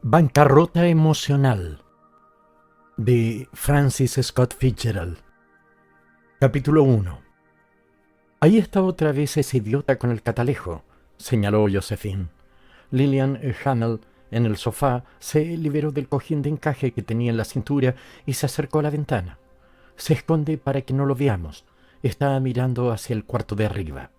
Bancarrota emocional de Francis Scott Fitzgerald. Capítulo 1. Ahí está otra vez ese idiota con el catalejo, señaló Josephine. Lillian Hamel, en el sofá, se liberó del cojín de encaje que tenía en la cintura y se acercó a la ventana. Se esconde para que no lo veamos. Está mirando hacia el cuarto de arriba.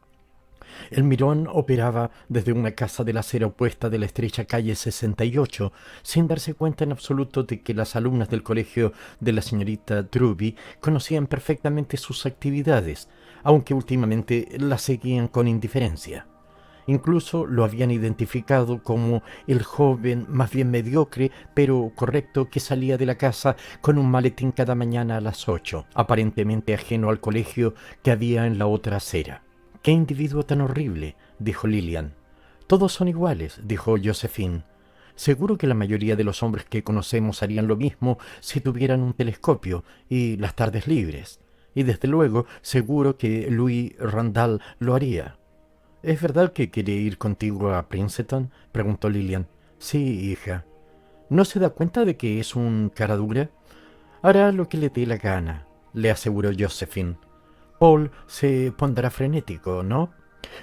El mirón operaba desde una casa de la acera opuesta de la estrecha calle 68, sin darse cuenta en absoluto de que las alumnas del colegio de la señorita Druby conocían perfectamente sus actividades, aunque últimamente las seguían con indiferencia. Incluso lo habían identificado como el joven más bien mediocre, pero correcto, que salía de la casa con un maletín cada mañana a las 8, aparentemente ajeno al colegio que había en la otra acera. «¡Qué individuo tan horrible!», dijo Lillian. «Todos son iguales», dijo Josephine. «Seguro que la mayoría de los hombres que conocemos harían lo mismo si tuvieran un telescopio y las tardes libres. Y desde luego, seguro que Louis Randall lo haría». «¿Es verdad que quiere ir contigo a Princeton?», preguntó Lillian. «Sí, hija». «¿No se da cuenta de que es un cara dura?». «Hará lo que le dé la gana», le aseguró Josephine. «Paul se pondrá frenético, ¿no?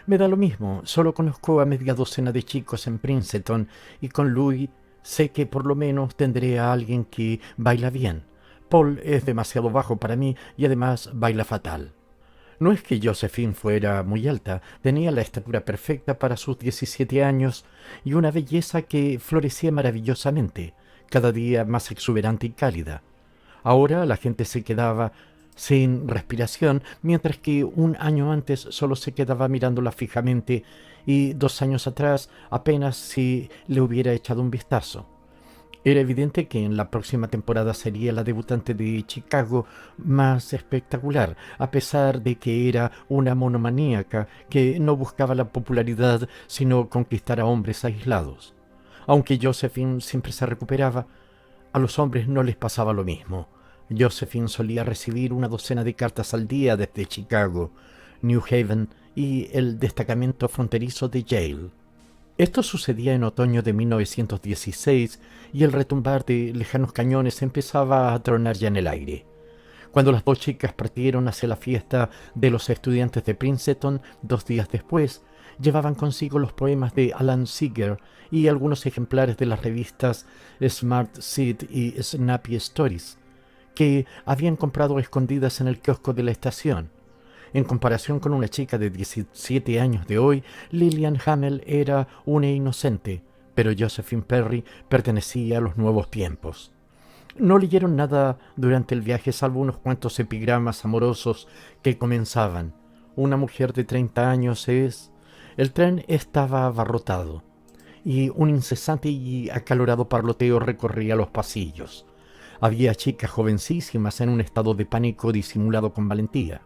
Me da lo mismo, solo conozco a media docena de chicos en Princeton y con Louis sé que por lo menos tendré a alguien que baila bien. Paul es demasiado bajo para mí y además baila fatal». No es que Josephine fuera muy alta, tenía la estatura perfecta para sus 17 años y una belleza que florecía maravillosamente, cada día más exuberante y cálida. Ahora la gente se quedaba sin respiración, mientras que un año antes solo se quedaba mirándola fijamente y 2 años atrás apenas si le hubiera echado un vistazo. Era evidente que en la próxima temporada sería la debutante de Chicago más espectacular, a pesar de que era una monomaníaca que no buscaba la popularidad sino conquistar a hombres aislados. Aunque Josephine siempre se recuperaba, a los hombres no les pasaba lo mismo. Josephine solía recibir una docena de cartas al día desde Chicago, New Haven y el destacamento fronterizo de Yale. Esto sucedía en otoño de 1916 y el retumbar de lejanos cañones empezaba a tronar ya en el aire. Cuando las 2 chicas partieron hacia la fiesta de los estudiantes de Princeton 2 días después, llevaban consigo los poemas de Alan Seeger y algunos ejemplares de las revistas Smart Seed y Snappy Stories, que habían comprado escondidas en el kiosco de la estación. En comparación con una chica de 17 años de hoy, Lillian Hamel era una inocente, pero Josephine Perry pertenecía a los nuevos tiempos. No leyeron nada durante el viaje salvo unos cuantos epigramas amorosos que comenzaban. «Una mujer de 30 años es...». El tren estaba abarrotado y un incesante y acalorado parloteo recorría los pasillos. Había chicas jovencísimas en un estado de pánico disimulado con valentía.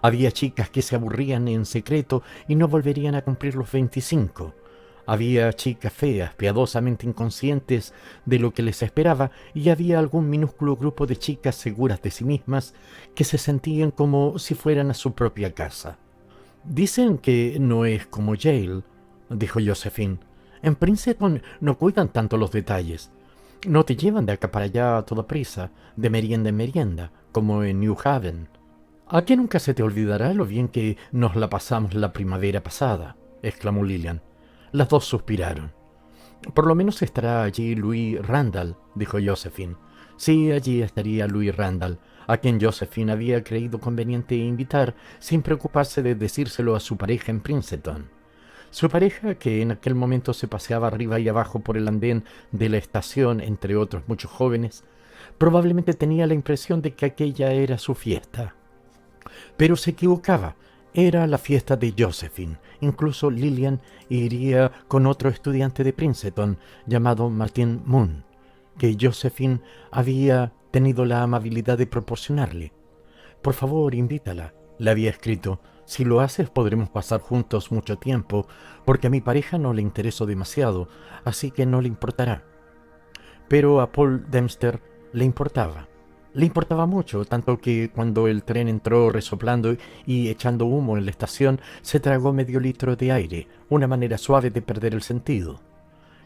Había chicas que se aburrían en secreto y no volverían a cumplir los 25. Había chicas feas, piadosamente inconscientes de lo que les esperaba, y había algún minúsculo grupo de chicas seguras de sí mismas que se sentían como si fueran a su propia casa. «Dicen que no es como Yale», dijo Josephine. «En Princeton no cuidan tanto los detalles. No te llevan de acá para allá a toda prisa, de merienda en merienda, como en New Haven». «¿A ti nunca se te olvidará lo bien que nos la pasamos la primavera pasada?», exclamó Lillian. Las 2 suspiraron. «Por lo menos estará allí Louis Randall», dijo Josephine. Sí, allí estaría Louis Randall, a quien Josephine había creído conveniente invitar sin preocuparse de decírselo a su pareja en Princeton. Su pareja, que en aquel momento se paseaba arriba y abajo por el andén de la estación entre otros muchos jóvenes, probablemente tenía la impresión de que aquella era su fiesta. Pero se equivocaba. Era la fiesta de Josephine. Incluso Lillian iría con otro estudiante de Princeton llamado Martin Moon, que Josephine había tenido la amabilidad de proporcionarle. «Por favor, invítala», le había escrito. «Si lo haces podremos pasar juntos mucho tiempo, porque a mi pareja no le intereso demasiado, así que no le importará». Pero a Paul Dempster le importaba. Le importaba mucho, tanto que cuando el tren entró resoplando y echando humo en la estación, se tragó medio litro de aire, una manera suave de perder el sentido.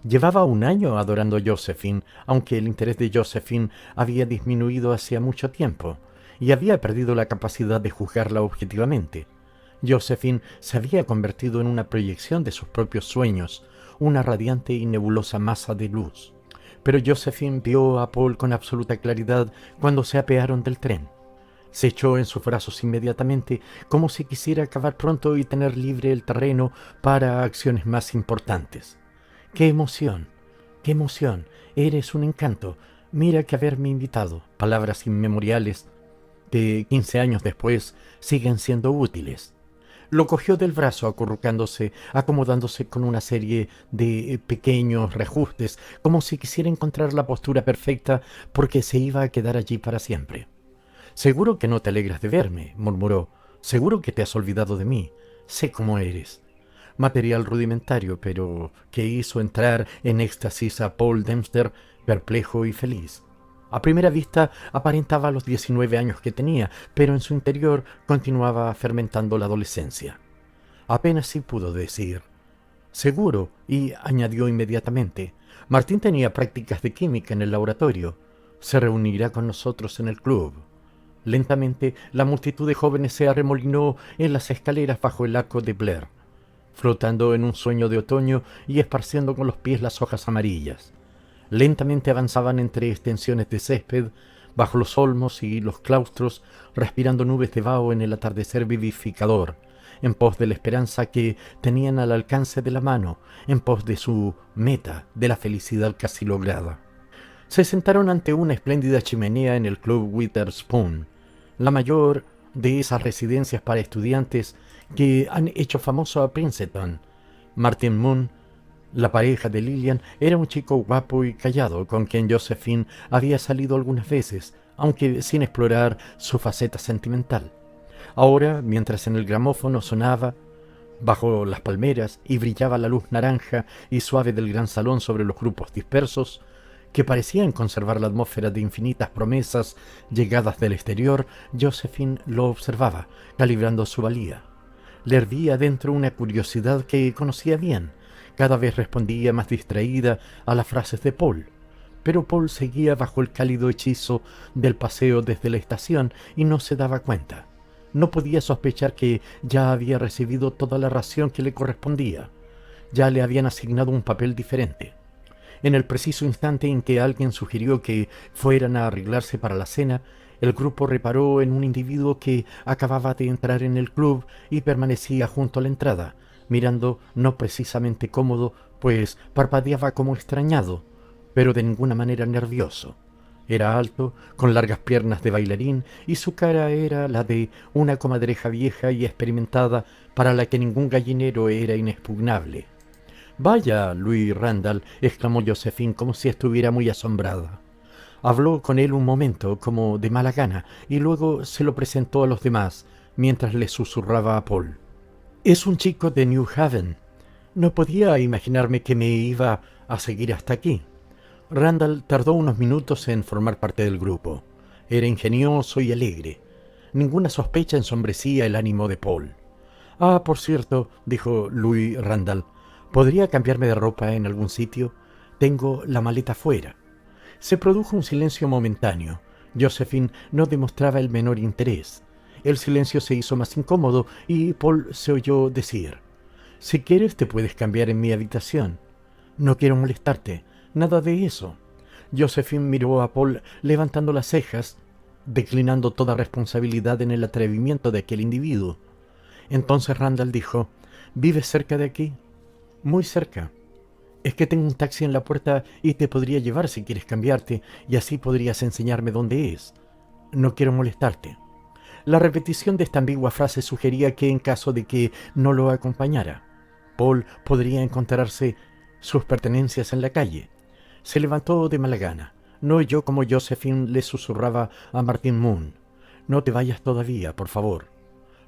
Llevaba un año adorando a Josephine, aunque el interés de Josephine había disminuido hacía mucho tiempo, y había perdido la capacidad de juzgarla objetivamente. Josephine se había convertido en una proyección de sus propios sueños, una radiante y nebulosa masa de luz. Pero Josephine vio a Paul con absoluta claridad cuando se apearon del tren. Se echó en sus brazos inmediatamente, como si quisiera acabar pronto y tener libre el terreno para acciones más importantes. ¡Qué emoción! ¡Qué emoción! Eres un encanto. Mira que haberme invitado. Palabras inmemoriales que 15 años después siguen siendo útiles. Lo cogió del brazo acurrucándose, acomodándose con una serie de pequeños reajustes, como si quisiera encontrar la postura perfecta porque se iba a quedar allí para siempre. «Seguro que no te alegras de verme», murmuró. «Seguro que te has olvidado de mí. Sé cómo eres». Material rudimentario, pero que hizo entrar en éxtasis a Paul Dempster, perplejo y feliz. A primera vista aparentaba los 19 años que tenía, pero en su interior continuaba fermentando la adolescencia. Apenas sí pudo decir «seguro», y añadió inmediatamente: «Martín tenía prácticas de química en el laboratorio. Se reunirá con nosotros en el club». Lentamente la multitud de jóvenes se arremolinó en las escaleras bajo el arco de Blair, flotando en un sueño de otoño y esparciendo con los pies las hojas amarillas. Lentamente avanzaban entre extensiones de césped, bajo los olmos y los claustros, respirando nubes de vaho en el atardecer vivificador, en pos de la esperanza que tenían al alcance de la mano, en pos de su meta, de la felicidad casi lograda. Se sentaron ante una espléndida chimenea en el Club Witherspoon, la mayor de esas residencias para estudiantes que han hecho famoso a Princeton. Martin Moon, la pareja de Lillian, era un chico guapo y callado con quien Josephine había salido algunas veces, aunque sin explorar su faceta sentimental. Ahora, mientras en el gramófono sonaba bajo las palmeras y brillaba la luz naranja y suave del gran salón sobre los grupos dispersos, que parecían conservar la atmósfera de infinitas promesas llegadas del exterior, Josephine lo observaba, calibrando su valía. Le hervía dentro una curiosidad que conocía bien. Cada vez respondía más distraída a las frases de Paul. Pero Paul seguía bajo el cálido hechizo del paseo desde la estación y no se daba cuenta. No podía sospechar que ya había recibido toda la ración que le correspondía. Ya le habían asignado un papel diferente. En el preciso instante en que alguien sugirió que fueran a arreglarse para la cena, el grupo reparó en un individuo que acababa de entrar en el club y permanecía junto a la entrada, mirando no precisamente cómodo, pues parpadeaba como extrañado, pero de ninguna manera nervioso. Era alto, con largas piernas de bailarín, y su cara era la de una comadreja vieja y experimentada para la que ningún gallinero era inexpugnable. «Vaya, Louis Randall», exclamó Josephine como si estuviera muy asombrada. Habló con él un momento, como de mala gana, y luego se lo presentó a los demás, mientras le susurraba a Paul. «Es un chico de New Haven. No podía imaginarme que me iba a seguir hasta aquí». Randall tardó unos minutos en formar parte del grupo. Era ingenioso y alegre. Ninguna sospecha ensombrecía el ánimo de Paul. «Ah, por cierto», dijo Louis Randall, «¿podría cambiarme de ropa en algún sitio? Tengo la maleta fuera». Se produjo un silencio momentáneo. Josephine no demostraba el menor interés. El silencio se hizo más incómodo y Paul se oyó decir: «Si quieres te puedes cambiar en mi habitación». «No quiero molestarte. Nada de eso». Josephine miró a Paul levantando las cejas, declinando toda responsabilidad en el atrevimiento de aquel individuo. Entonces Randall dijo: «¿Vives cerca de aquí?» «Muy cerca. Es que tengo un taxi en la puerta y te podría llevar si quieres cambiarte, y así podrías enseñarme dónde es. No quiero molestarte». La repetición de esta ambigua frase sugería que en caso de que no lo acompañara, Paul podría encontrarse sus pertenencias en la calle. Se levantó de mala gana. No oyó como Josephine le susurraba a Martin Moon: «No te vayas todavía, por favor».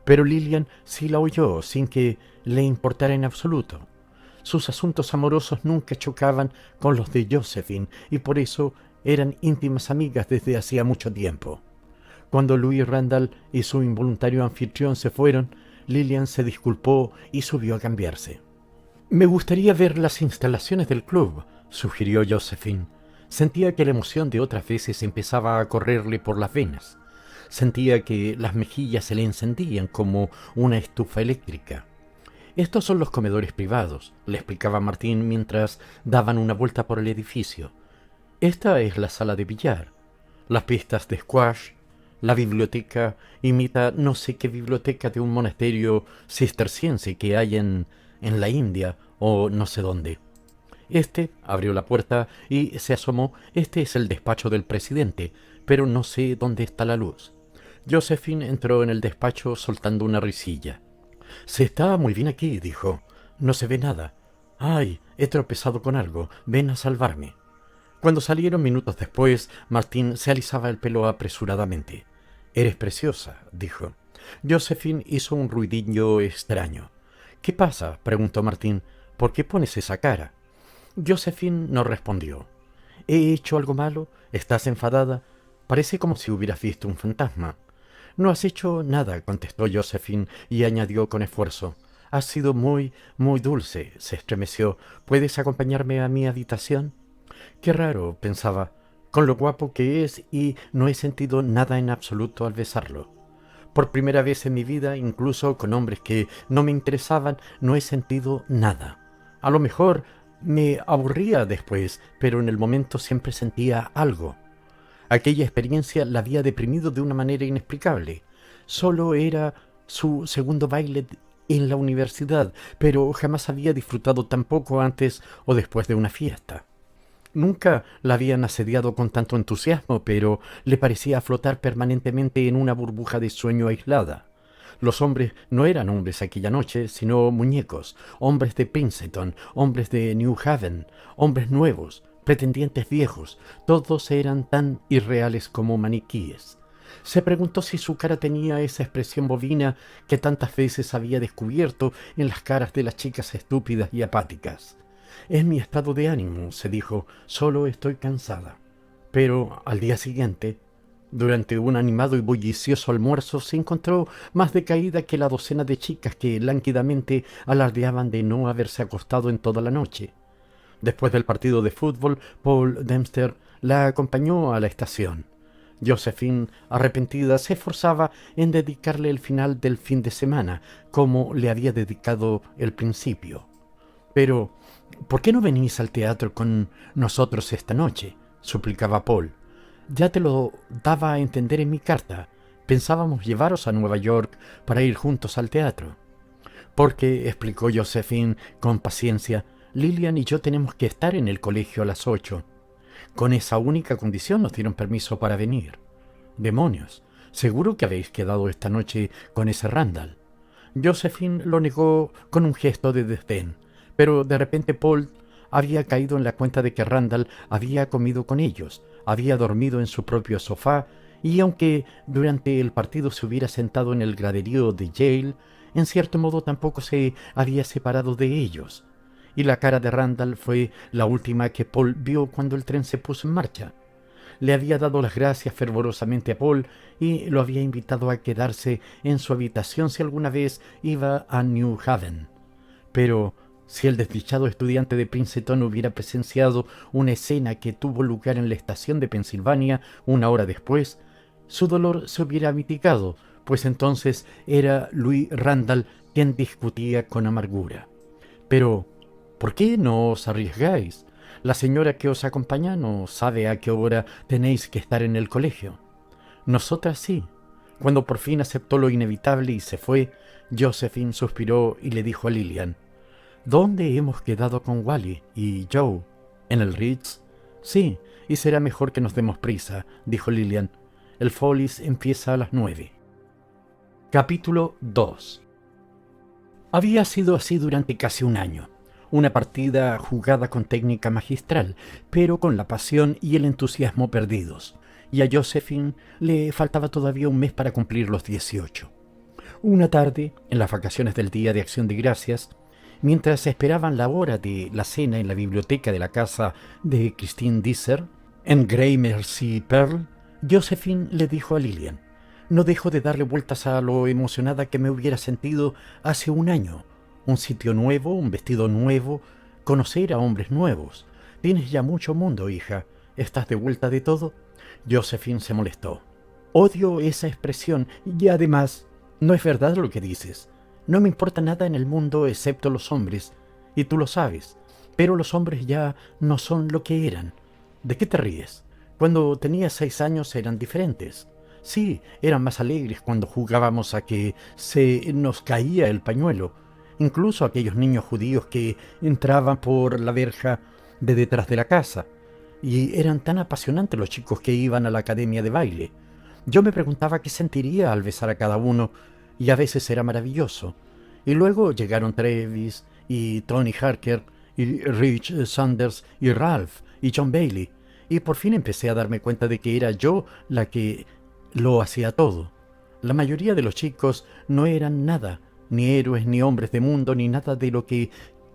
Pero Lillian sí la oyó, sin que le importara en absoluto. Sus asuntos amorosos nunca chocaban con los de Josephine y por eso eran íntimas amigas desde hacía mucho tiempo. Cuando Louis Randall y su involuntario anfitrión se fueron, Lillian se disculpó y subió a cambiarse. Me gustaría ver las instalaciones del club, sugirió Josephine. Sentía que la emoción de otras veces empezaba a correrle por las venas. Sentía que las mejillas se le encendían como una estufa eléctrica. Estos son los comedores privados, le explicaba Martín mientras daban una vuelta por el edificio. Esta es la sala de billar. Las pistas de squash, la biblioteca imita no sé qué biblioteca de un monasterio cisterciense que hay en la India o no sé dónde. Abrió la puerta y se asomó. Es el despacho del presidente, pero no sé dónde está la luz. Josephine entró en el despacho soltando una risilla. Se está muy bien aquí, dijo. No se ve nada. Ay, he tropezado con algo. Ven a salvarme. Cuando salieron minutos después, Martín se alisaba el pelo apresuradamente. Eres preciosa, dijo. Josephine hizo un ruidillo extraño. ¿Qué pasa?, preguntó Martín. ¿Por qué pones esa cara? Josephine no respondió. ¿He hecho algo malo? ¿Estás enfadada? Parece como si hubieras visto un fantasma. No has hecho nada, contestó Josephine y añadió con esfuerzo. Has sido muy, muy dulce. Se estremeció. ¿Puedes acompañarme a mi habitación? Qué raro, pensaba, con lo guapo que es, y no he sentido nada en absoluto al besarlo. Por primera vez en mi vida, incluso con hombres que no me interesaban, no he sentido nada. A lo mejor me aburría después, pero en el momento siempre sentía algo. Aquella experiencia la había deprimido de una manera inexplicable. Solo era su segundo baile en la universidad, pero jamás había disfrutado tan poco antes o después de una fiesta. Nunca la habían asediado con tanto entusiasmo, pero le parecía flotar permanentemente en una burbuja de sueño aislada. Los hombres no eran hombres aquella noche, sino muñecos, hombres de Princeton, hombres de New Haven, hombres nuevos, pretendientes viejos, todos eran tan irreales como maniquíes. Se preguntó si su cara tenía esa expresión bovina que tantas veces había descubierto en las caras de las chicas estúpidas y apáticas. Es mi estado de ánimo, se dijo, solo estoy cansada. Pero al día siguiente, durante un animado y bullicioso almuerzo, se encontró más decaída que la docena de chicas que lánguidamente alardeaban de no haberse acostado en toda la noche. Después del partido de fútbol, Paul Dempster la acompañó a la estación. Josephine, arrepentida, se esforzaba en dedicarle el final del fin de semana, como le había dedicado el principio. Pero, ¿por qué no venís al teatro con nosotros esta noche?, suplicaba Paul. Ya te lo daba a entender en mi carta. Pensábamos llevaros a Nueva York para ir juntos al teatro. Porque, explicó Josephine con paciencia, Lillian y yo tenemos que estar en el colegio a las 8. Con esa única condición nos dieron permiso para venir. Demonios, seguro que habéis quedado esta noche con ese Randall. Josephine lo negó con un gesto de desdén, pero de repente Paul había caído en la cuenta de que Randall había comido con ellos, había dormido en su propio sofá, y aunque durante el partido se hubiera sentado en el graderío de Yale, en cierto modo tampoco se había separado de ellos. Y la cara de Randall fue la última que Paul vio cuando el tren se puso en marcha. Le había dado las gracias fervorosamente a Paul y lo había invitado a quedarse en su habitación si alguna vez iba a New Haven. Pero si el desdichado estudiante de Princeton hubiera presenciado una escena que tuvo lugar en la estación de Pensilvania una hora después, su dolor se hubiera mitigado, pues entonces era Louis Randall quien discutía con amargura. Pero, ¿por qué no os arriesgáis? La señora que os acompaña no sabe a qué hora tenéis que estar en el colegio. Nosotras sí. Cuando por fin aceptó lo inevitable y se fue, Josephine suspiró y le dijo a Lillian: ¿Dónde hemos quedado con Wally y Joe? ¿En el Ritz? Sí, y será mejor que nos demos prisa, dijo Lillian. El Follies empieza a las 9. Capítulo 2. Había sido así durante casi un año. Una partida jugada con técnica magistral, pero con la pasión y el entusiasmo perdidos. Y a Josephine le faltaba todavía un mes para cumplir los 18. Una tarde, en las vacaciones del Día de Acción de Gracias, mientras esperaban la hora de la cena en la biblioteca de la casa de Christine Disser, en Gramercy Pearl, Josephine le dijo a Lillian: «No dejo de darle vueltas a lo emocionada que me hubiera sentido hace un año, un sitio nuevo, un vestido nuevo, conocer a hombres nuevos. Tienes ya mucho mundo, hija. ¿Estás de vuelta de todo? Josephine se molestó. Odio esa expresión y además no es verdad lo que dices. No me importa nada en el mundo excepto los hombres, y tú lo sabes, pero los hombres ya no son lo que eran. ¿De qué te ríes? Cuando tenía 6 años eran diferentes. Sí, eran más alegres cuando jugábamos a que se nos caía el pañuelo. Incluso aquellos niños judíos que entraban por la verja de detrás de la casa. Y eran tan apasionantes los chicos que iban a la academia de baile. Yo me preguntaba qué sentiría al besar a cada uno, y a veces era maravilloso. Y luego llegaron Travis y Tony Harker y Rich Sanders y Ralph y John Bailey, y por fin empecé a darme cuenta de que era yo la que lo hacía todo. La mayoría de los chicos no eran nada, ni héroes, ni hombres de mundo, ni nada de lo que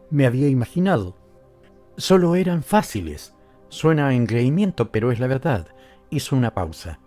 me había imaginado. Solo eran fáciles. Suena a engreimiento, pero es la verdad. Hizo una pausa.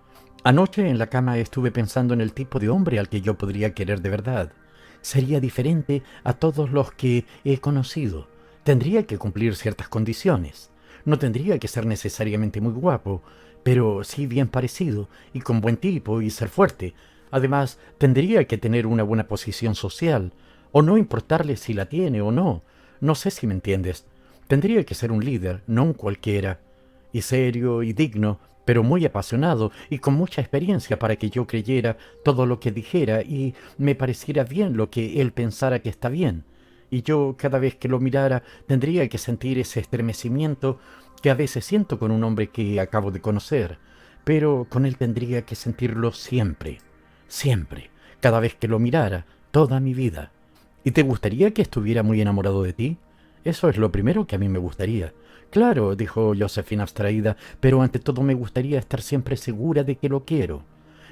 Anoche en la cama estuve pensando en el tipo de hombre al que yo podría querer de verdad. Sería diferente a todos los que he conocido. Tendría que cumplir ciertas condiciones. No tendría que ser necesariamente muy guapo, pero sí bien parecido y con buen tipo y ser fuerte. Además, tendría que tener una buena posición social, o no importarle si la tiene o no. No sé si me entiendes. Tendría que ser un líder, no un cualquiera, y serio y digno, pero muy apasionado y con mucha experiencia para que yo creyera todo lo que dijera y me pareciera bien lo que él pensara que está bien. Y yo, cada vez que lo mirara, tendría que sentir ese estremecimiento que a veces siento con un hombre que acabo de conocer, pero con él tendría que sentirlo siempre, siempre, cada vez que lo mirara, toda mi vida. ¿Y te gustaría que estuviera muy enamorado de ti? Eso es lo primero que a mí me gustaría. Claro, dijo Josephine abstraída, pero ante todo me gustaría estar siempre segura de que lo quiero.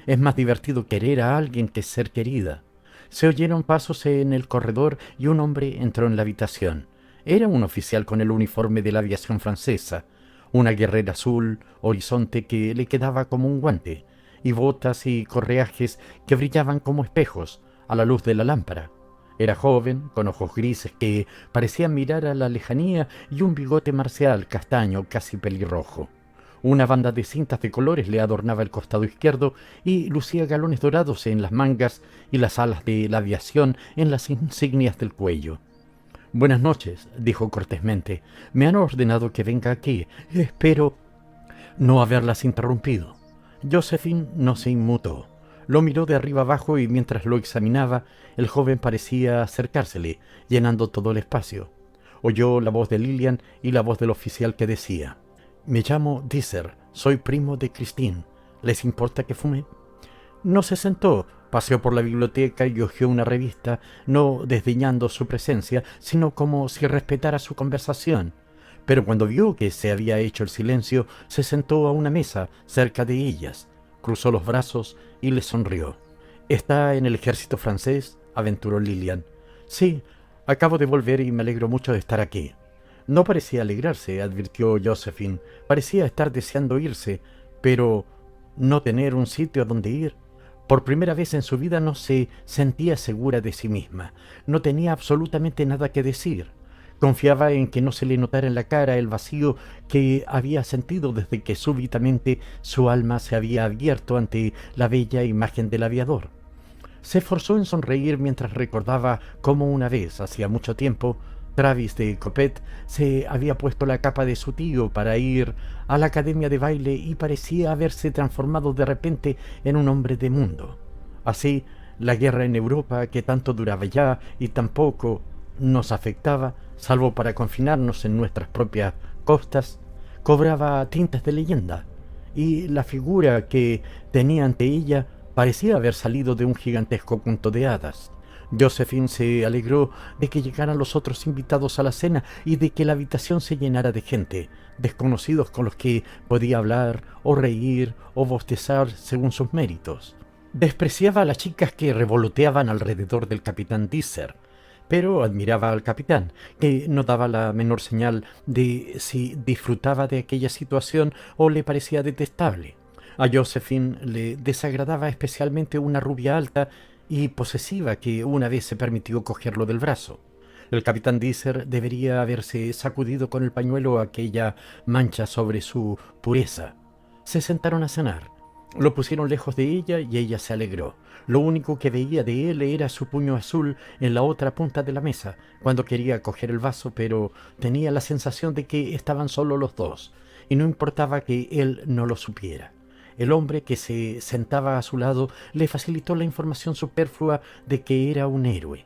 Es más divertido querer a alguien que ser querida. Se oyeron pasos en el corredor y un hombre entró en la habitación. Era un oficial con el uniforme de la aviación francesa, una guerrera azul horizonte que le quedaba como un guante, y botas y correajes que brillaban como espejos a la luz de la lámpara. Era joven, con ojos grises que parecían mirar a la lejanía y un bigote marcial castaño casi pelirrojo. Una banda de cintas de colores le adornaba el costado izquierdo y lucía galones dorados en las mangas y las alas de la aviación en las insignias del cuello. «Buenas noches», dijo cortésmente. «Me han ordenado que venga aquí. Espero no haberlas interrumpido». Josephine no se inmutó. Lo miró de arriba abajo y mientras lo examinaba, el joven parecía acercársele, llenando todo el espacio. Oyó la voz de Lillian y la voz del oficial que decía: «Me llamo Disser, soy primo de Christine. ¿Les importa que fume?» No se sentó, paseó por la biblioteca y hojeó una revista, no desdeñando su presencia, sino como si respetara su conversación. Pero cuando vio que se había hecho el silencio, se sentó a una mesa cerca de ellas, cruzó los brazos y les sonrió. «¿Está en el ejército francés?», aventuró Lillian. «Sí, acabo de volver y me alegro mucho de estar aquí». No parecía alegrarse, advirtió Josephine. Parecía estar deseando irse, pero no tener un sitio a donde ir. Por primera vez en su vida no se sentía segura de sí misma. No tenía absolutamente nada que decir. Confiaba en que no se le notara en la cara el vacío que había sentido desde que súbitamente su alma se había abierto ante la bella imagen del aviador. Se esforzó en sonreír mientras recordaba cómo una vez, hacía mucho tiempo, Travis de Coppet se había puesto la capa de su tío para ir a la academia de baile y parecía haberse transformado de repente en un hombre de mundo. Así, la guerra en Europa, que tanto duraba ya y tampoco nos afectaba, salvo para confinarnos en nuestras propias costas, cobraba tintes de leyenda, y la figura que tenía ante ella parecía haber salido de un gigantesco cuento de hadas. Josephine se alegró de que llegaran los otros invitados a la cena y de que la habitación se llenara de gente, desconocidos con los que podía hablar o reír o bostezar según sus méritos. Despreciaba a las chicas que revoloteaban alrededor del capitán Disser, pero admiraba al capitán, que no daba la menor señal de si disfrutaba de aquella situación o le parecía detestable. A Josephine le desagradaba especialmente una rubia alta y posesiva que una vez se permitió cogerlo del brazo. El capitán Deezer debería haberse sacudido con el pañuelo aquella mancha sobre su pureza. Se sentaron a cenar. Lo pusieron lejos de ella y ella se alegró. Lo único que veía de él era su puño azul en la otra punta de la mesa, cuando quería coger el vaso, pero tenía la sensación de que estaban solo los dos, y no importaba que él no lo supiera. El hombre que se sentaba a su lado le facilitó la información superflua de que era un héroe.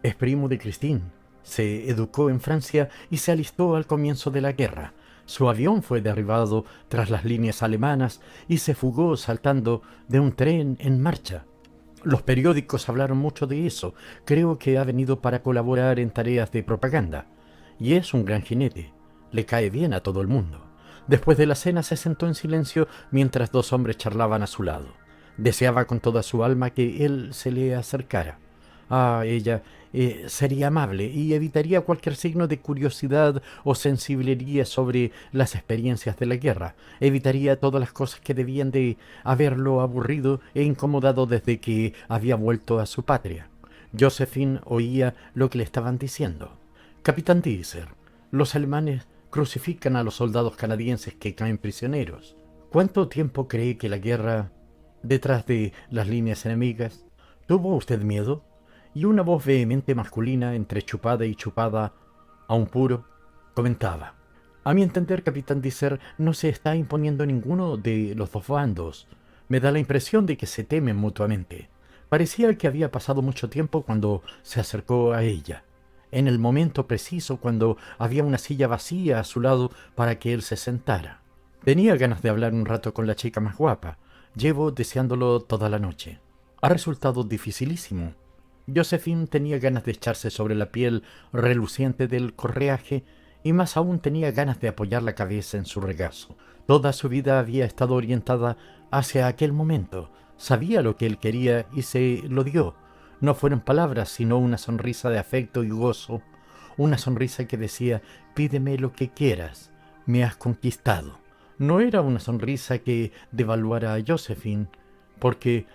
Es primo de Christine. Se educó en Francia y se alistó al comienzo de la guerra. Su avión fue derribado tras las líneas alemanas y se fugó saltando de un tren en marcha. Los periódicos hablaron mucho de eso. Creo que ha venido para colaborar en tareas de propaganda. Y es un gran jinete. Le cae bien a todo el mundo. Después de la cena se sentó en silencio mientras dos hombres charlaban a su lado. Deseaba con toda su alma que él se le acercara. Ella sería amable y evitaría cualquier signo de curiosidad o sensiblería sobre las experiencias de la guerra. Evitaría todas las cosas que debían de haberlo aburrido e incomodado desde que había vuelto a su patria. Josephine oía lo que le estaban diciendo. Capitán Deezer, los alemanes crucifican a los soldados canadienses que caen prisioneros. ¿Cuánto tiempo cree que la guerra detrás de las líneas enemigas? ¿Tuvo usted miedo? Y una voz vehemente masculina, entre chupada y chupada a un puro, comentaba: a mi entender, capitán Deezer, no se está imponiendo ninguno de los dos bandos. Me da la impresión de que se temen mutuamente. Parecía que había pasado mucho tiempo cuando se acercó a ella, en el momento preciso cuando había una silla vacía a su lado para que él se sentara. Tenía ganas de hablar un rato con la chica más guapa. Llevo deseándolo toda la noche. Ha resultado dificilísimo. Josephine tenía ganas de echarse sobre la piel reluciente del correaje y más aún tenía ganas de apoyar la cabeza en su regazo. Toda su vida había estado orientada hacia aquel momento. Sabía lo que él quería y se lo dio. No fueron palabras, sino una sonrisa de afecto y gozo. Una sonrisa que decía: pídeme lo que quieras, me has conquistado. No era una sonrisa que devaluara a Josephine, porque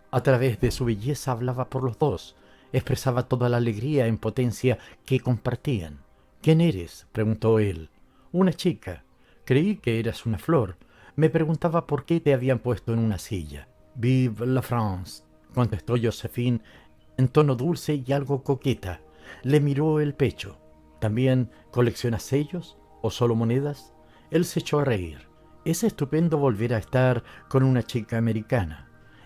a través de su belleza hablaba por los dos. Expresaba toda la alegría en potencia que compartían. ¿Quién eres?, preguntó él. Una chica. Creí que eras una flor. Me preguntaba por qué te habían puesto en una silla. Vive la France, contestó Josephine en tono dulce y algo coqueta. Le miró el pecho. ¿También coleccionas sellos o solo monedas? Él se echó a reír. Es estupendo volver a estar con una chica americana.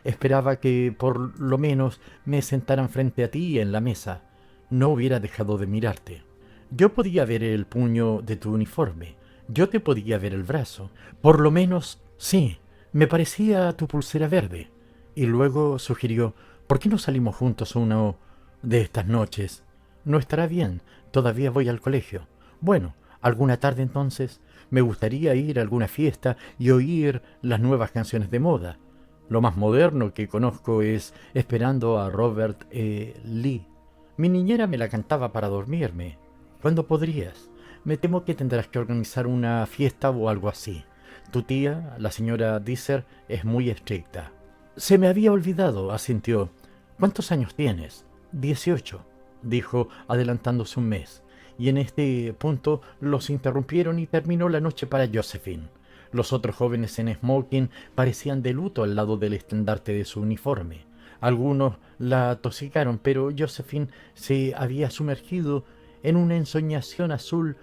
Esperaba que por lo menos me sentaran frente a ti en la mesa. No hubiera dejado de mirarte. Yo podía ver el puño de tu uniforme. Yo te podía ver el brazo. Por lo menos, sí, me parecía tu pulsera verde. Y luego sugirió: ¿por qué no salimos juntos una de estas noches? No estará bien, todavía voy al colegio. Bueno, alguna tarde entonces. Me gustaría ir a alguna fiesta y oír las nuevas canciones de moda. Lo más moderno que conozco es Esperando a Robert Lee. Mi niñera me la cantaba para dormirme. ¿Cuándo podrías? Me temo que tendrás que organizar una fiesta o algo así. Tu tía, la señora Deezer, es muy estricta. Se me había olvidado, asintió. ¿Cuántos años tienes? 18, dijo, adelantándose un mes. Y en este punto los interrumpieron y terminó la noche para Josephine. Los otros jóvenes en smoking parecían de luto al lado del estandarte de su uniforme. Algunos la atosigaron, pero Josephine se había sumergido en una ensoñación azul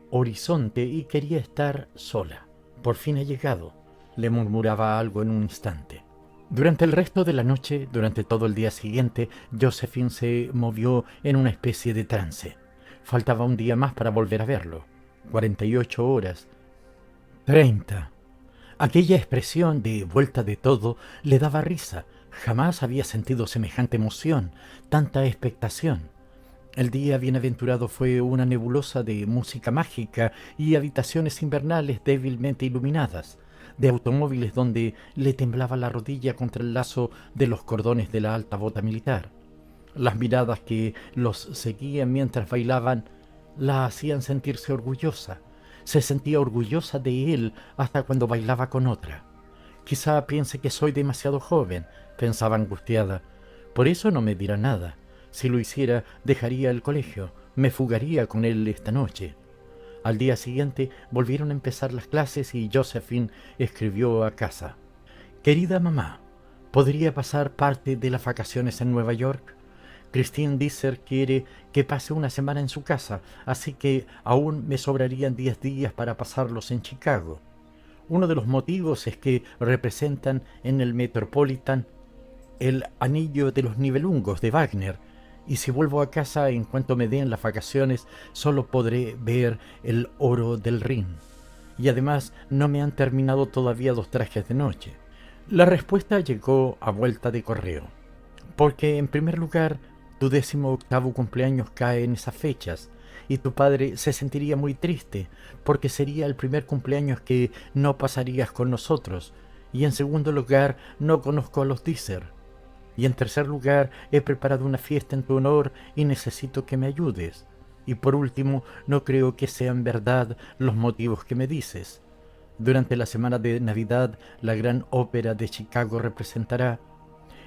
horizonte y quería estar sola. Por fin ha llegado, le murmuraba algo en un instante. Durante el resto de la noche, durante todo el día siguiente, Josephine se movió en una especie de trance. Faltaba un día más para volver a verlo. 48 horas. 30. Aquella expresión de vuelta de todo le daba risa. Jamás había sentido semejante emoción, tanta expectación. El día bienaventurado fue una nebulosa de música mágica y habitaciones invernales débilmente iluminadas, de automóviles donde le temblaba la rodilla contra el lazo de los cordones de la alta bota militar. Las miradas que los seguían mientras bailaban la hacían sentirse orgullosa. Se sentía orgullosa de él hasta cuando bailaba con otra. Quizá piense que soy demasiado joven, pensaba angustiada. Por eso no me dirá nada. Si lo hiciera, dejaría el colegio. me fugaría con él esta noche. Al día siguiente volvieron a empezar las clases y Josephine escribió a casa: «Querida mamá, ¿podría pasar parte de las vacaciones en Nueva York? Christine Disser quiere que pase una semana en su casa, así que aún me sobrarían 10 días para pasarlos en Chicago. Uno de los motivos es que representan en el Metropolitan el Anillo de los Nibelungos de Wagner, y si vuelvo a casa en cuanto me den las vacaciones, solo podré ver el oro del Rin. Y además no me han terminado todavía 2 trajes de noche». La respuesta llegó a vuelta de correo, porque en primer lugar tu 18º cumpleaños cae en esas fechas, y tu padre se sentiría muy triste, porque sería el primer cumpleaños que no pasarías con nosotros, y en segundo lugar no conozco a los Disser, y en tercer lugar he preparado una fiesta en tu honor y necesito que me ayudes, y por último no creo que sean verdad los motivos que me dices. Durante la semana de Navidad la Gran Ópera de Chicago representará.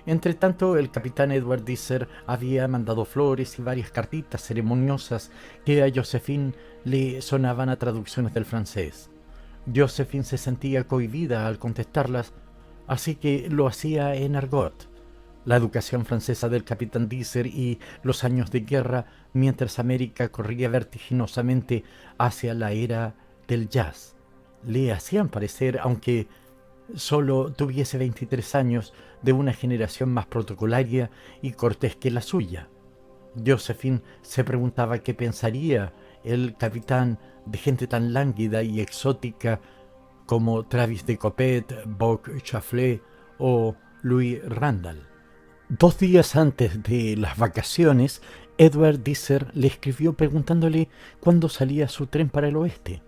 Entretanto, el capitán Edward Disser había mandado flores y varias cartitas ceremoniosas que a Josephine le sonaban a traducciones del francés. Josephine se sentía cohibida al contestarlas, así que lo hacía en argot, la educación francesa del capitán Disser y los años de guerra, mientras América corría vertiginosamente hacia la era del jazz. Le hacían parecer, aunque solo tuviese 23 años, de una generación más protocolaria y cortés que la suya. Josephine se preguntaba qué pensaría el capitán de gente tan lánguida y exótica como Travis de Coppet, Bob Chafflet o Louis Randall. 2 días antes de las vacaciones, Edward Disser le escribió preguntándole cuándo salía su tren para el oeste.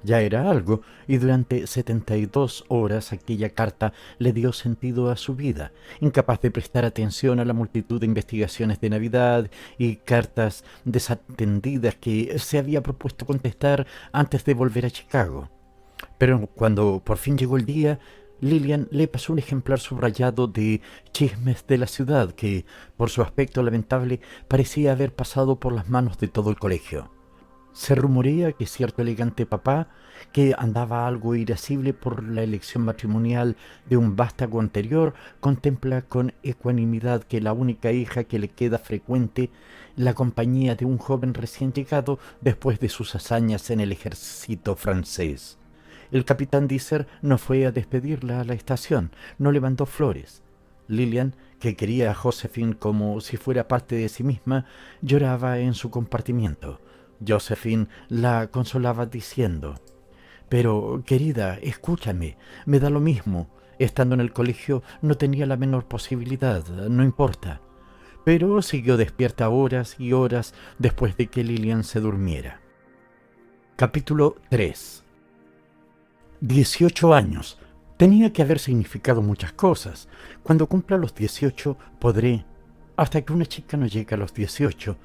Ya era algo, y durante 72 horas aquella carta le dio sentido a su vida, incapaz de prestar atención a la multitud de investigaciones de Navidad y cartas desatendidas que se había propuesto contestar antes de volver a Chicago. Pero cuando por fin llegó el día, Lillian le pasó un ejemplar subrayado de Chismes de la Ciudad que, por su aspecto lamentable, parecía haber pasado por las manos de todo el colegio. Se rumorea que cierto elegante papá, que andaba algo irascible por la elección matrimonial de un vástago anterior, contempla con ecuanimidad que la única hija que le queda frecuente la compañía de un joven recién llegado después de sus hazañas en el ejército francés. El capitán Disser no fue a despedirla a la estación, no le mandó flores. Lillian, que quería a Josephine como si fuera parte de sí misma, lloraba en su compartimiento. Josephine la consolaba diciendo: «Pero, querida, escúchame, me da lo mismo. Estando en el colegio no tenía la menor posibilidad, no importa». Pero siguió despierta horas y horas después de que Lillian se durmiera. Capítulo 3. 18 años. Tenía que haber significado muchas cosas. Cuando cumpla los 18 podré. Hasta que una chica no llegue a los 18,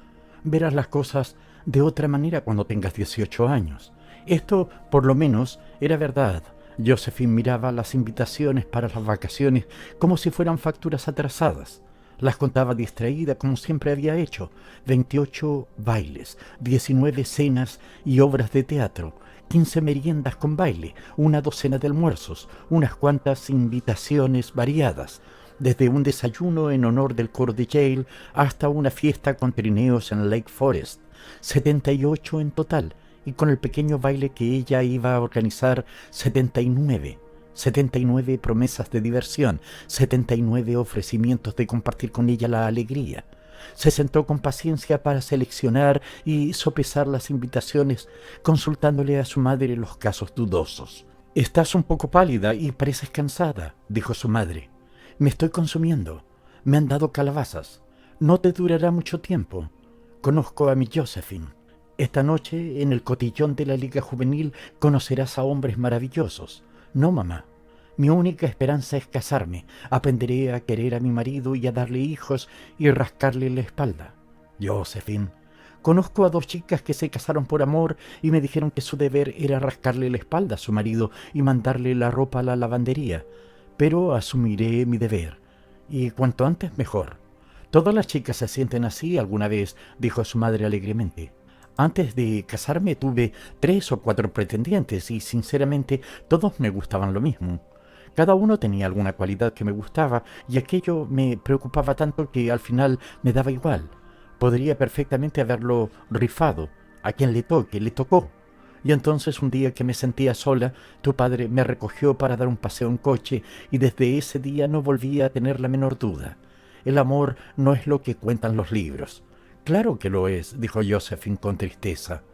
verás las cosas de otra manera cuando tengas 18 años. Esto, por lo menos, era verdad. Josephine miraba las invitaciones para las vacaciones como si fueran facturas atrasadas. Las contaba distraída como siempre había hecho. 28 bailes, 19 cenas y obras de teatro, 15 meriendas con baile, una docena de almuerzos, unas cuantas invitaciones variadas, desde un desayuno en honor del coro de Yale hasta una fiesta con trineos en Lake Forest. 78 en total, y con el pequeño baile que ella iba a organizar, 79. 79 promesas de diversión, 79 ofrecimientos de compartir con ella la alegría. Se sentó con paciencia para seleccionar y sopesar las invitaciones, consultándole a su madre los casos dudosos. «Estás un poco pálida y pareces cansada», dijo su madre. «Me estoy consumiendo. Me han dado calabazas. No te durará mucho tiempo. Conozco a mi Josephine. Esta noche, en el cotillón de la Liga Juvenil, conocerás a hombres maravillosos. No, mamá. Mi única esperanza es casarme. Aprenderé a querer a mi marido y a darle hijos y rascarle la espalda. Josephine, conozco a 2 chicas que se casaron por amor y me dijeron que su deber era rascarle la espalda a su marido y mandarle la ropa a la lavandería. Pero asumiré mi deber. Y cuanto antes mejor. Todas las chicas se sienten así alguna vez, dijo su madre alegremente. Antes de casarme tuve 3 o 4 pretendientes y sinceramente todos me gustaban lo mismo. Cada uno tenía alguna cualidad que me gustaba y aquello me preocupaba tanto que al final me daba igual. Podría perfectamente haberlo rifado. A quien le toque, le tocó. Y entonces un día que me sentía sola, tu padre me recogió para dar un paseo en coche y desde ese día no volví a tener la menor duda. El amor no es lo que cuentan los libros. Claro que lo es, dijo Josephine con tristeza.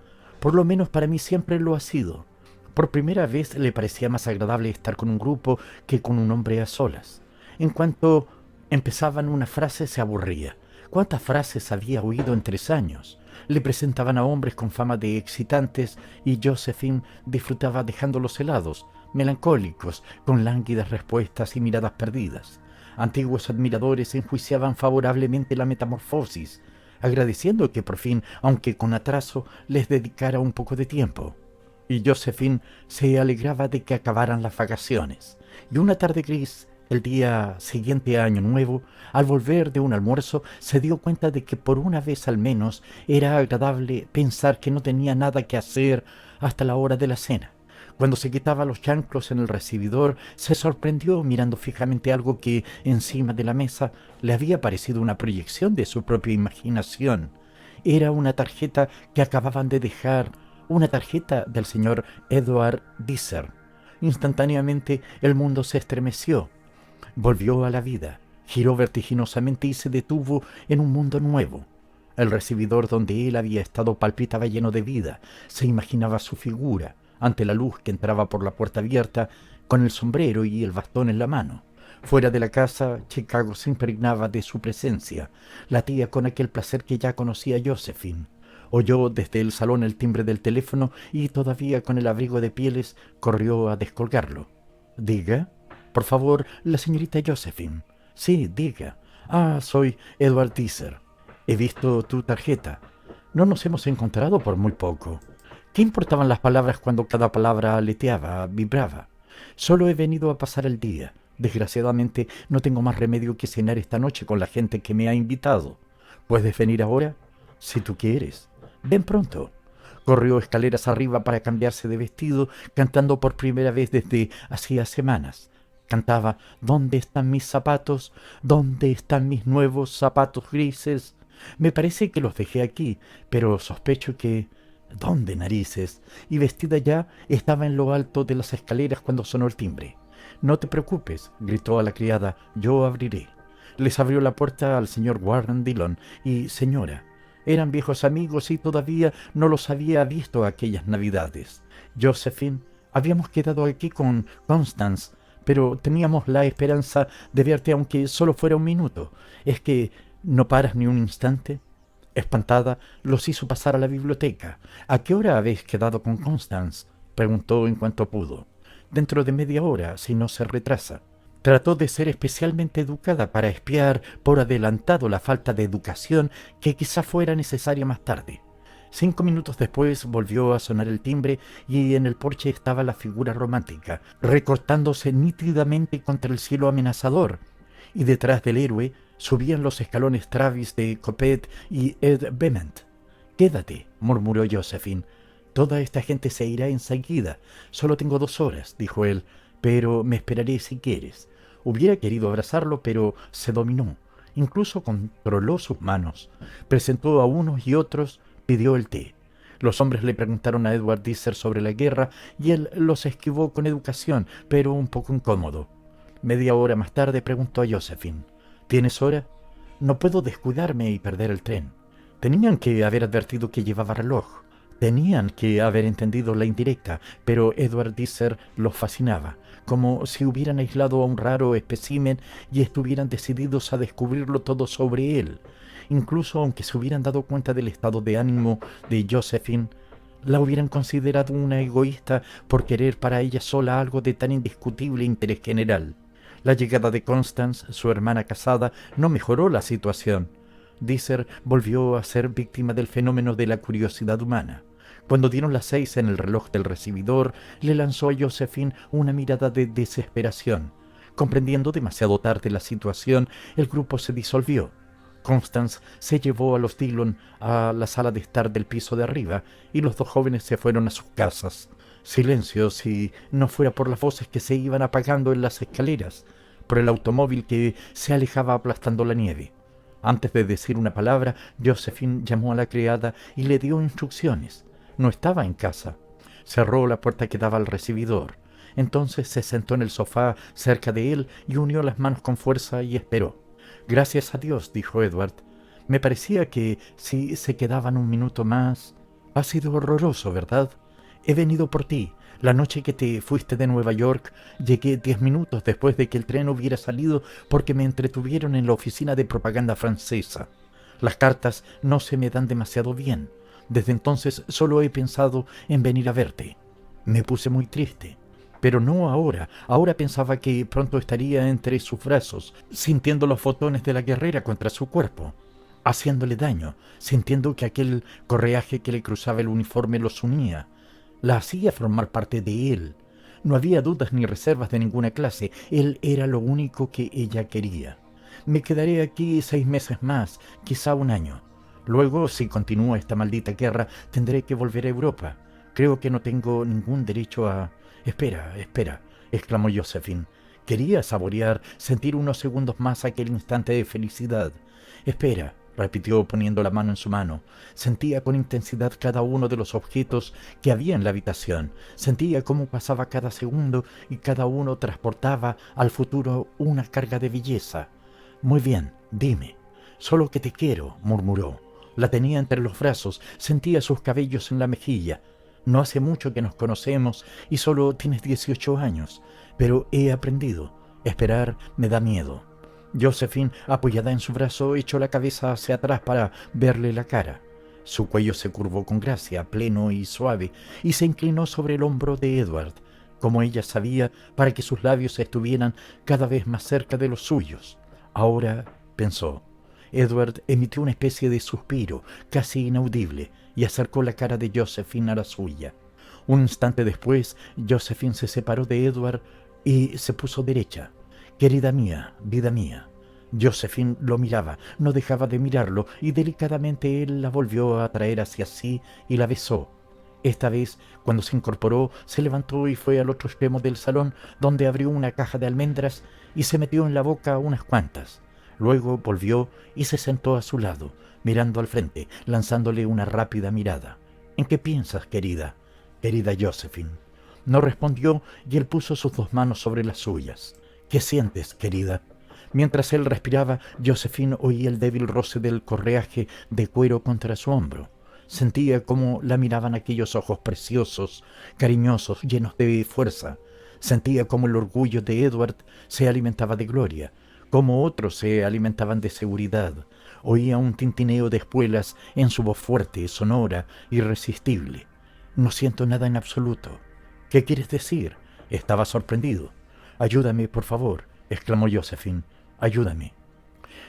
Por lo menos para mí siempre lo ha sido. Por primera vez le parecía más agradable estar con un grupo que con un hombre a solas. En cuanto empezaban una frase se aburría. ¿Cuántas frases había oído en 3 años? Le presentaban a hombres con fama de excitantes y Josephine disfrutaba dejándolos helados, melancólicos, con lánguidas respuestas y miradas perdidas. Antiguos admiradores enjuiciaban favorablemente la metamorfosis, agradeciendo que por fin, aunque con atraso, les dedicara un poco de tiempo. Y Josephine se alegraba de que acabaran las vacaciones. Y una tarde gris, el día siguiente a Año Nuevo, al volver de un almuerzo, se dio cuenta de que por una vez al menos era agradable pensar que no tenía nada que hacer hasta la hora de la cena. Cuando se quitaba los chanclos en el recibidor, se sorprendió mirando fijamente algo que encima de la mesa le había parecido una proyección de su propia imaginación. Era una tarjeta que acababan de dejar, una tarjeta del señor Edward Deezer. Instantáneamente el mundo se estremeció, volvió a la vida, giró vertiginosamente y se detuvo en un mundo nuevo. El recibidor donde él había estado palpitaba lleno de vida, se imaginaba su figura, ante la luz que entraba por la puerta abierta, con el sombrero y el bastón en la mano. Fuera de la casa, Chicago se impregnaba de su presencia, latía con aquel placer que ya conocía Josephine. Oyó desde el salón el timbre del teléfono y todavía con el abrigo de pieles corrió a descolgarlo. «Diga. Por favor, la señorita Josephine». «Sí, diga». «Ah, soy Edward Deezer. He visto tu tarjeta. No nos hemos encontrado por muy poco». ¿Qué importaban las palabras cuando cada palabra aleteaba, vibraba? Solo he venido a pasar el día. Desgraciadamente no tengo más remedio que cenar esta noche con la gente que me ha invitado. ¿Puedes venir ahora? Si tú quieres. Ven pronto. Corrió escaleras arriba para cambiarse de vestido, cantando por primera vez desde hacía semanas. Cantaba: ¿Dónde están mis zapatos? ¿Dónde están mis nuevos zapatos grises? Me parece que los dejé aquí, pero sospecho que... ¿Dónde narices? Y vestida ya, estaba en lo alto de las escaleras cuando sonó el timbre. «No te preocupes», gritó a la criada, «yo abriré». Les abrió la puerta al señor Warren Dillon y señora. Eran viejos amigos y todavía no los había visto aquellas navidades. «Josephine, habíamos quedado aquí con Constance, pero teníamos la esperanza de verte aunque solo fuera un minuto. ¿Es que no paras ni un instante?» Espantada, los hizo pasar a la biblioteca. «¿A qué hora habéis quedado con Constance?», preguntó en cuanto pudo. «Dentro de media hora, si no se retrasa». Trató de ser especialmente educada para espiar por adelantado la falta de educación que quizá fuera necesaria más tarde. 5 minutos después volvió a sonar el timbre y en el porche estaba la figura romántica, recortándose nítidamente contra el cielo amenazador, y detrás del héroe subían los escalones Travis de Coppet y Ed Bement. «Quédate», murmuró Josephine. «Toda esta gente se irá enseguida. Solo tengo 2 horas», dijo él, «pero me esperaré si quieres». Hubiera querido abrazarlo, pero se dominó. Incluso controló sus manos. Presentó a unos y otros, pidió el té. Los hombres le preguntaron a Edward Deezer sobre la guerra y él los esquivó con educación, pero un poco incómodo. Media hora más tarde preguntó a Josephine: «¿Tienes hora? No puedo descuidarme y perder el tren». Tenían que haber advertido que llevaba reloj. Tenían que haber entendido la indirecta, pero Edward Deezer los fascinaba, como si hubieran aislado a un raro espécimen y estuvieran decididos a descubrirlo todo sobre él. Incluso aunque se hubieran dado cuenta del estado de ánimo de Josephine, la hubieran considerado una egoísta por querer para ella sola algo de tan indiscutible interés general. La llegada de Constance, su hermana casada, no mejoró la situación. Deezer volvió a ser víctima del fenómeno de la curiosidad humana. Cuando dieron las 6 en el reloj del recibidor, le lanzó a Josephine una mirada de desesperación. Comprendiendo demasiado tarde la situación, el grupo se disolvió. Constance se llevó a los Dillon a la sala de estar del piso de arriba y los dos jóvenes se fueron a sus casas. Silencio, si no fuera por las voces que se iban apagando en las escaleras, por el automóvil que se alejaba aplastando la nieve. Antes de decir una palabra, Josephine llamó a la criada y le dio instrucciones. No estaba en casa. Cerró la puerta que daba al recibidor. Entonces se sentó en el sofá cerca de él y unió las manos con fuerza y esperó. «Gracias a Dios», dijo Edward. «Me parecía que si se quedaban un minuto más...» «Ha sido horroroso, ¿verdad? He venido por ti. La noche que te fuiste de Nueva York, llegué 10 minutos después de que el tren hubiera salido porque me entretuvieron en la oficina de propaganda francesa. Las cartas no se me dan demasiado bien. Desde entonces solo he pensado en venir a verte. Me puse muy triste. Pero no ahora. Ahora pensaba que pronto estaría entre sus brazos, sintiendo los botones de la guerrera contra su cuerpo, haciéndole daño, sintiendo que aquel correaje que le cruzaba el uniforme los unía, la hacía formar parte de él. No había dudas ni reservas de ninguna clase. Él era lo único que ella quería. Me quedaré aquí 6 meses más, quizá un año. Luego, si continúa esta maldita guerra, tendré que volver a Europa. Creo que no tengo ningún derecho a... Espera, exclamó Josephine. Quería saborear, sentir unos segundos más aquel instante de felicidad. Espera, repitió poniendo la mano en su mano. Sentía con intensidad cada uno de los objetos que había en la habitación. Sentía cómo pasaba cada segundo y cada uno transportaba al futuro una carga de belleza. Muy bien, dime. Solo que te quiero, murmuró. La tenía entre los brazos, sentía sus cabellos en la mejilla. No hace mucho que nos conocemos y solo tienes 18 años, pero he aprendido. Esperar me da miedo. Josephine, apoyada en su brazo, echó la cabeza hacia atrás para verle la cara. Su cuello se curvó con gracia, pleno y suave, y se inclinó sobre el hombro de Edward, como ella sabía, para que sus labios estuvieran cada vez más cerca de los suyos. Ahora, pensó. Edward emitió una especie de suspiro, casi inaudible, y acercó la cara de Josephine a la suya. Un instante después, Josephine se separó de Edward y se puso derecha. «Querida mía, vida mía». Josephine lo miraba, no dejaba de mirarlo, y delicadamente él la volvió a traer hacia sí y la besó. Esta vez, cuando se incorporó, se levantó y fue al otro extremo del salón, donde abrió una caja de almendras y se metió en la boca unas cuantas. Luego volvió y se sentó a su lado, mirando al frente, lanzándole una rápida mirada. «¿En qué piensas, querida Josephine?» No respondió y él puso sus 2 manos sobre las suyas. «¿Qué sientes, querida?» Mientras él respiraba, Josephine oía el débil roce del correaje de cuero contra su hombro. Sentía cómo la miraban aquellos ojos preciosos, cariñosos, llenos de fuerza. Sentía cómo el orgullo de Edward se alimentaba de gloria, cómo otros se alimentaban de seguridad. Oía un tintineo de espuelas en su voz fuerte, sonora, irresistible. «No siento nada en absoluto». «¿Qué quieres decir?» Estaba sorprendido. «Ayúdame, por favor», exclamó Josephine. «Ayúdame».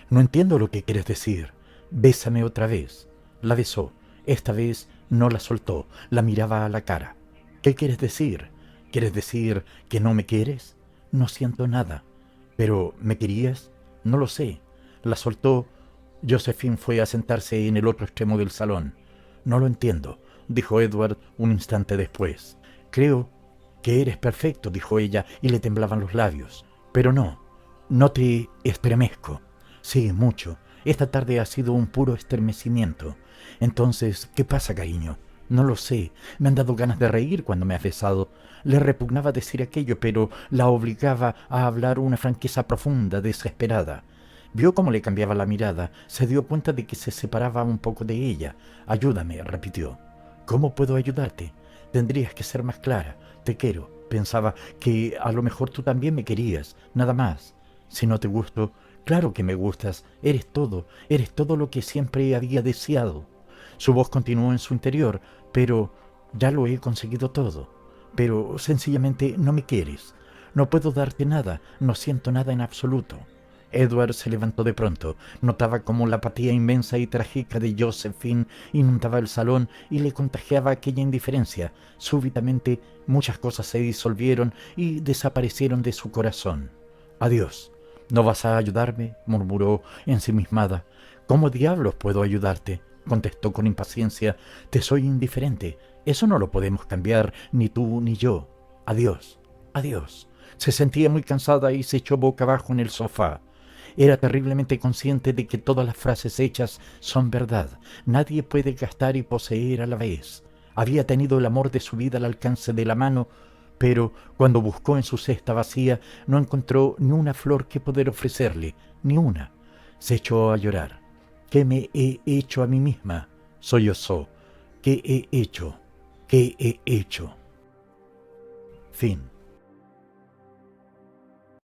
«No entiendo lo que quieres decir». «Bésame otra vez». La besó. Esta vez no la soltó, la miraba a la cara. «¿Qué quieres decir? ¿Quieres decir que no me quieres?» «No siento nada». «¿Pero me querías?» «No lo sé». La soltó. Josephine fue a sentarse en el otro extremo del salón. «No lo entiendo», dijo Edward un instante después. «Creo que eres perfecto», dijo ella, y le temblaban los labios. «Pero no te estremezco». «Sí, mucho. Esta tarde ha sido un puro estremecimiento». «Entonces, ¿qué pasa, cariño?» «No lo sé. Me han dado ganas de reír cuando me has besado». Le repugnaba decir aquello, pero la obligaba a hablar una franqueza profunda, desesperada. Vio cómo le cambiaba la mirada, se dio cuenta de que se separaba un poco de ella. «Ayúdame», repitió. «¿Cómo puedo ayudarte? Tendrías que ser más clara. Te quiero». Pensaba que a lo mejor tú también me querías, nada más. «Si no te gusto...» «Claro que me gustas. Eres todo lo que siempre había deseado». Su voz continuó en su interior. «Pero ya lo he conseguido todo. Pero sencillamente no me quieres. No puedo darte nada, no siento nada en absoluto». Edward se levantó de pronto. Notaba cómo la apatía inmensa y trágica de Josephine inundaba el salón y le contagiaba aquella indiferencia. Súbitamente muchas cosas se disolvieron y desaparecieron de su corazón. «Adiós». «¿No vas a ayudarme?», murmuró ensimismada. ¿Cómo diablos puedo ayudarte?, contestó con impaciencia. Te soy indiferente. Eso no lo podemos cambiar, ni tú ni yo. Adiós, adiós. Se sentía muy cansada y se echó boca abajo en el sofá. Era terriblemente consciente de que todas las frases hechas son verdad. Nadie puede gastar y poseer a la vez. Había tenido el amor de su vida al alcance de la mano, pero cuando buscó en su cesta vacía no encontró ni una flor que poder ofrecerle, ni una. Se echó a llorar. ¿Qué me he hecho a mí misma?, sollozó. ¿Qué he hecho? ¿Qué he hecho? Fin.